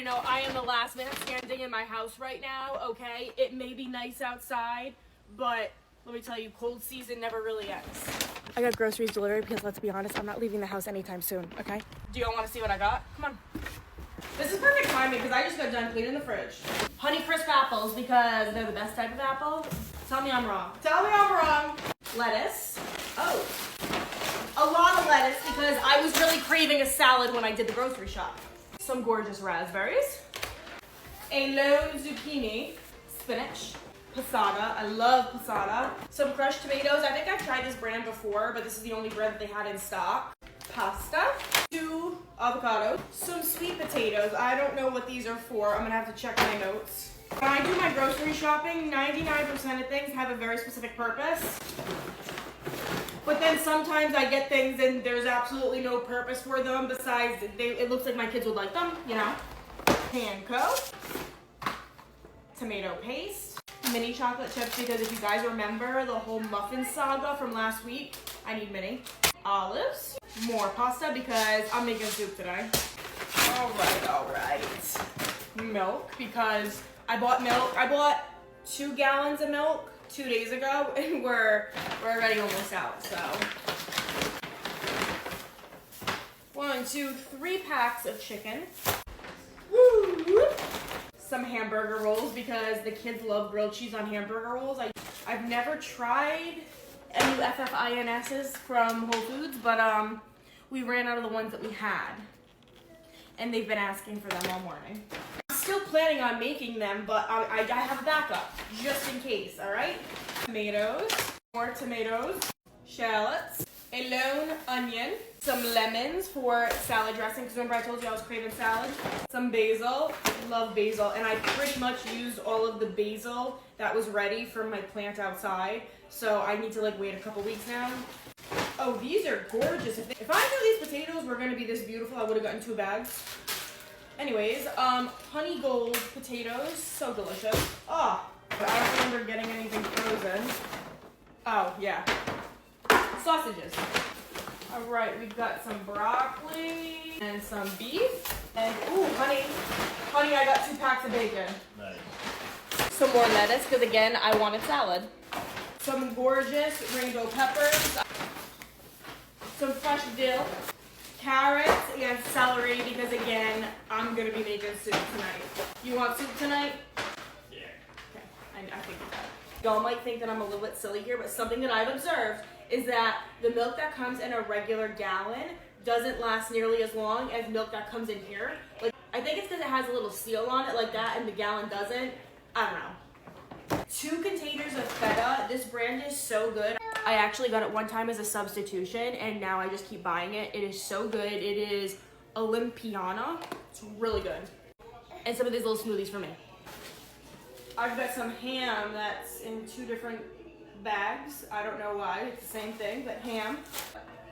already know I am the last man standing in my house right now, okay? It may be nice outside, but let me tell you, cold season never really ends. I got groceries delivered because, let's be honest, I'm not leaving the house anytime soon, okay? Do y'all want to see what I got? Come on. This is perfect timing because I just got done cleaning the fridge. Honey Crisp apples because they're the best type of apple. Tell me I'm wrong. Tell me I'm wrong. Lettuce. Oh. A lot of lettuce because I was really craving a salad when I did the grocery shop. Some gorgeous raspberries. A lone zucchini. Spinach. Passata. I love passata. Some crushed tomatoes. I think I've tried this brand before, but this is the only brand that they had in stock. Pasta. 2 avocados. Some sweet potatoes. I don't know what these are for. I'm gonna have to check my notes. When I do my grocery shopping, 99% of things have a very specific purpose. But then sometimes I get things and there's absolutely no purpose for them besides it looks like my kids would like them, you know. Panko. Tomato paste. Mini chocolate chips because if you guys remember the whole muffin saga from last week, I need mini. Olives. More pasta because I'm making soup today. All right. Milk because I bought milk. I bought 2 gallons of milk 2 days ago and we're already almost out, so. 1, 2, 3 packs of chicken. Woo! Some hamburger rolls because the kids love grilled cheese on hamburger rolls. I've never tried MUFFINS's from Whole Foods, but we ran out of the ones that we had. And they've been asking for them all morning. I'm still planning on making them, but I have a backup, just in case, all right? Tomatoes, more tomatoes, shallots, a lone onion, some lemons for salad dressing, because remember I told you I was craving salad? Some basil, love basil, and I pretty much used all of the basil that was ready from my plant outside, so I need to like wait a couple weeks now. Oh, these are gorgeous. If I knew these potatoes were gonna be this beautiful, I would have gotten 2 bags. Anyways, honey gold potatoes, so delicious. Oh, but I don't remember getting anything frozen. Oh, yeah. Sausages. All right, we've got some broccoli and some beef. And, ooh, honey, I got 2 packs of bacon. Nice. Some more lettuce, because again, I wanted salad. Some gorgeous rainbow peppers. Some fresh dill. Carrots and celery, because again, I'm gonna be making soup tonight. You want soup tonight? Yeah. Okay, I think that. Y'all might think that I'm a little bit silly here, but something that I've observed is that the milk that comes in a regular gallon doesn't last nearly as long as milk that comes in here. Like, I think it's because it has a little seal on it like that and the gallon doesn't. I don't know. 2 containers of feta. This brand is so good. I actually got it one time as a substitution and now I just keep buying it. It is so good. It is Olympiana. It's really good. And some of these little smoothies for me. I've got some ham that's in 2 different bags. I don't know why, it's the same thing, but ham.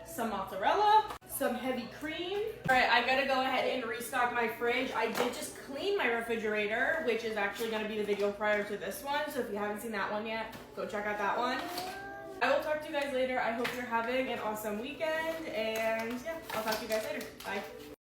Some mozzarella, some heavy cream. All right, I gotta go ahead and restock my fridge. I did just clean my refrigerator, which is actually gonna be the video prior to this one. So if you haven't seen that one yet, go check out that one. I will talk to you guys later. I hope you're having an awesome weekend, and yeah, I'll talk to you guys later. Bye.